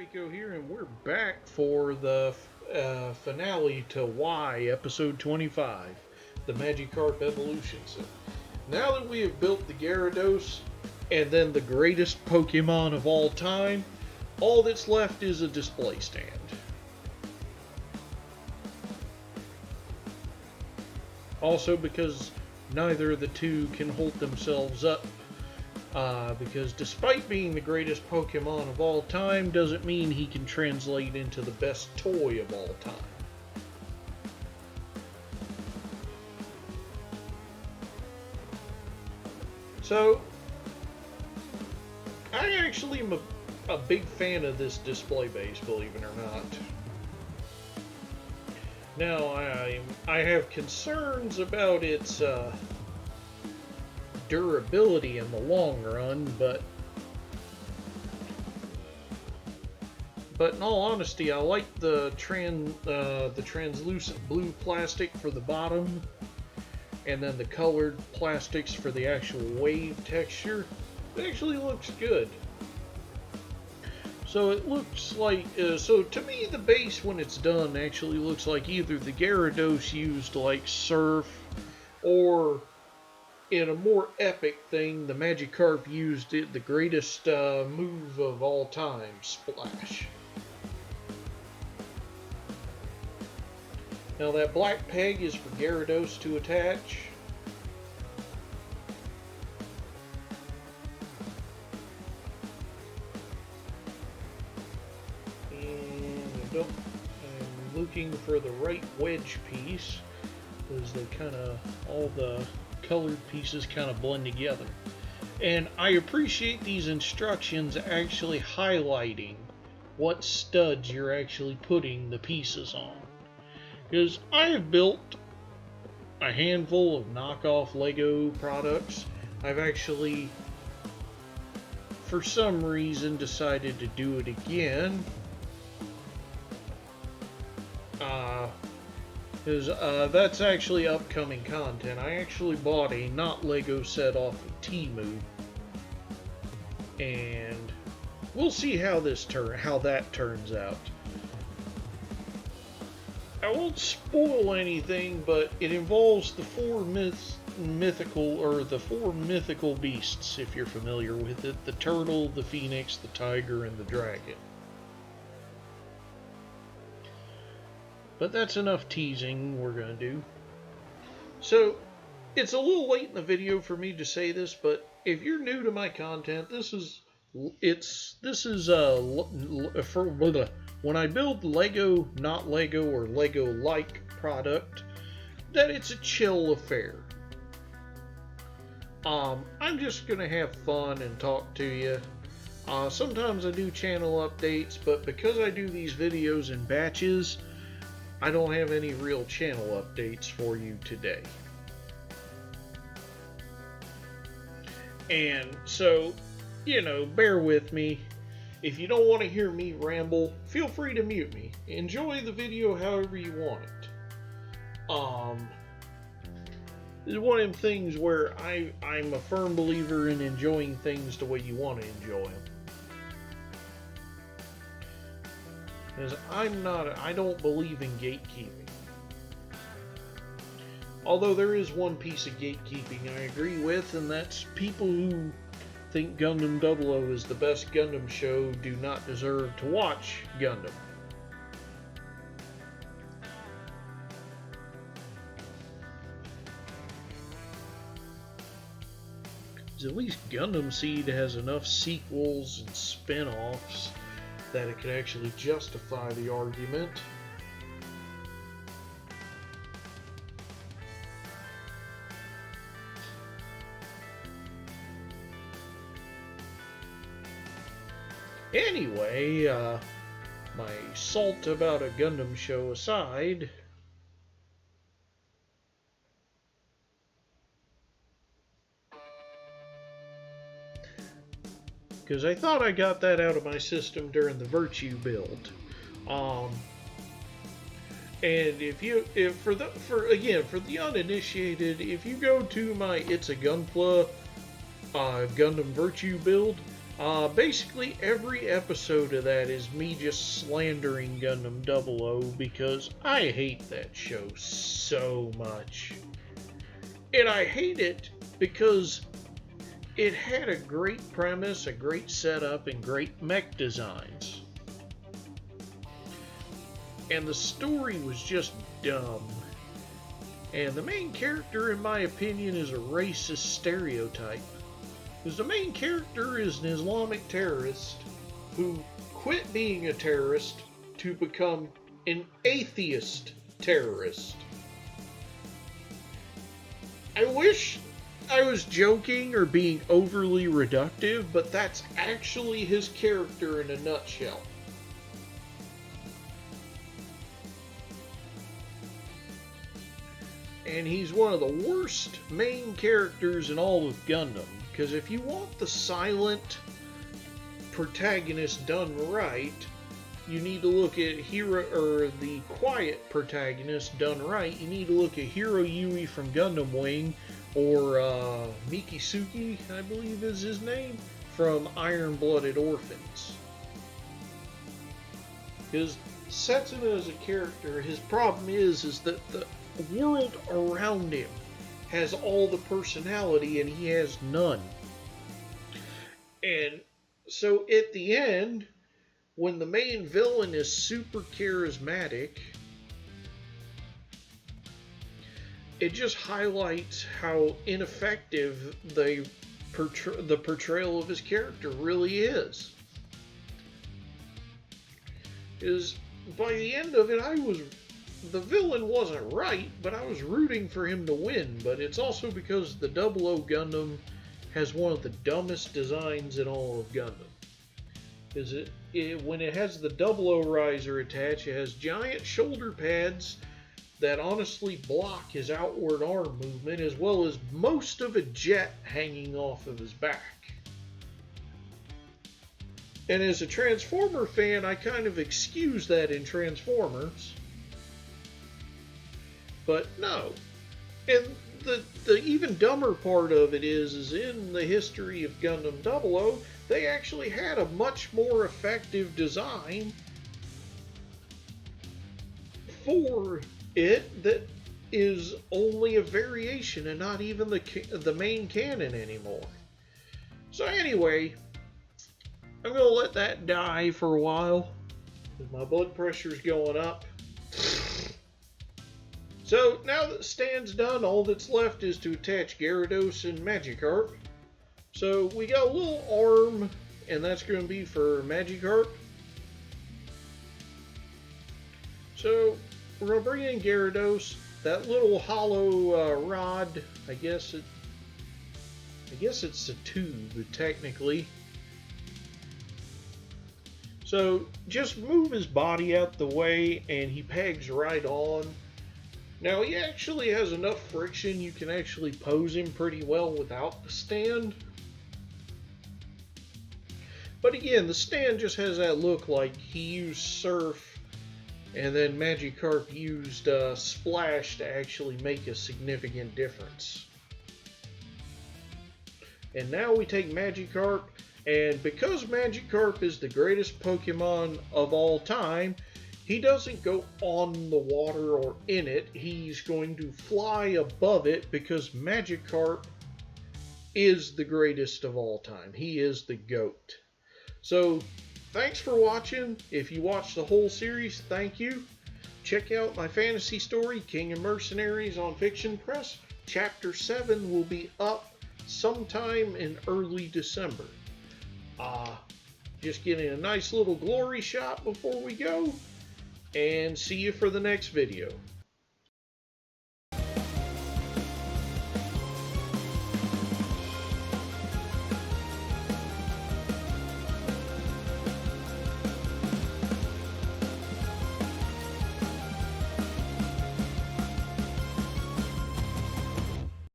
Rico here, and we're back for the finale to Y, episode 25, the Magikarp evolution. So, now that we have built the Gyarados and then the greatest Pokemon of all time, all that's left is a display stand. Also, because neither of the two can hold themselves up. Because despite being the greatest Pokemon of all time, doesn't mean he can translate into the best toy of all time. So, I actually am a big fan of this display base, believe it or not. Now, I have concerns about its durability in the long run, but in all honesty, I like the translucent blue plastic for the bottom, and then the colored plastics for the actual wave texture. It actually looks good. So it looks like, so to me the base when it's done actually looks like either the Gyarados used like Surf, or in a more epic thing, the Magikarp used it, the greatest move of all time, Splash. Now that black peg is for Gyarados to attach. And I'm looking for the right wedge piece, because they kind of, all the colored pieces kind of blend together. And I appreciate these instructions actually highlighting what studs you're actually putting the pieces on. Because I have built a handful of knockoff Lego products. I've actually, for some reason, decided to do it again. Because that's actually upcoming content. I actually bought a not Lego set off of Temu, and we'll see how that turns out. I won't spoil anything, but it involves the four mythical beasts, if you're familiar with it: the turtle, the phoenix, the tiger, and the dragon. But that's enough teasing we're going to do. So, it's a little late in the video for me to say this, but if you're new to my content, this is when I build Lego, not Lego, or Lego-like product, that it's a chill affair. I'm just going to have fun and talk to you. Sometimes I do channel updates, but because I do these videos in batches, I don't have any real channel updates for you today. And so, bear with me. If you don't want to hear me ramble, feel free to mute me. Enjoy the video however you want it. It's one of them things where I'm a firm believer in enjoying things the way you want to enjoy them. Because I don't believe in gatekeeping. Although there is one piece of gatekeeping I agree with, and that's people who think Gundam 00 is the best Gundam show do not deserve to watch Gundam. Because at least Gundam Seed has enough sequels and spin-offs that it could actually justify the argument. Anyway, my salt about a Gundam show aside, because I thought I got that out of my system during the Virtue build. And for the uninitiated, if you go to my It's a Gunpla Gundam Virtue build, Basically, every episode of that is me just slandering Gundam 00 because I hate that show so much. And I hate it because it had a great premise, a great setup, and great mech designs. And the story was just dumb. And the main character, in my opinion, is a racist stereotype. Because the main character is an Islamic terrorist who quit being a terrorist to become an atheist terrorist. I wish I was joking or being overly reductive, but that's actually his character in a nutshell. And he's one of the worst main characters in all of Gundam. Because if you want the silent protagonist done right, you need to look at the quiet protagonist done right. You need to look at Hiro Yui from Gundam Wing, or Mikisuki, I believe is his name, from Iron Blooded Orphans. Because Setsuna as a character, his problem is that the world around him has all the personality and he has none. And so at the end, when the main villain is super charismatic, it just highlights how ineffective the portrayal of his character really is. Is by the end of it, the villain wasn't right, but I was rooting for him to win. But it's also because the 00 Gundam has one of the dumbest designs in all of Gundam. Because when it has the 00 riser attached, it has giant shoulder pads that honestly block his outward arm movement, as well as most of a jet hanging off of his back. And as a Transformer fan, I kind of excuse that in Transformers. But no. And the even dumber part of it is in the history of Gundam 00, they actually had a much more effective design for it that is only a variation and not even the main canon anymore. So anyway, I'm going to let that die for a while because my blood pressure's going up. So now that Stan's done, all that's left is to attach Gyarados and Magikarp. So we got a little arm, and that's going to be for Magikarp. So we're going to bring in Gyarados. That little hollow rod, I guess it's a tube technically. So just move his body out the way, and he pegs right on. Now he actually has enough friction you can actually pose him pretty well without the stand. But again, the stand just has that look like he used Surf and then Magikarp used Splash to actually make a significant difference. And now we take Magikarp, and because Magikarp is the greatest Pokemon of all time, he doesn't go on the water or in it. He's going to fly above it because Magikarp is the greatest of all time. He is the GOAT. So, thanks for watching. If you watched the whole series, thank you. Check out my fantasy story, King of Mercenaries, on Fiction Press. Chapter 7 will be up sometime in early December. Just getting a nice little glory shot before we go. And see you for the next video.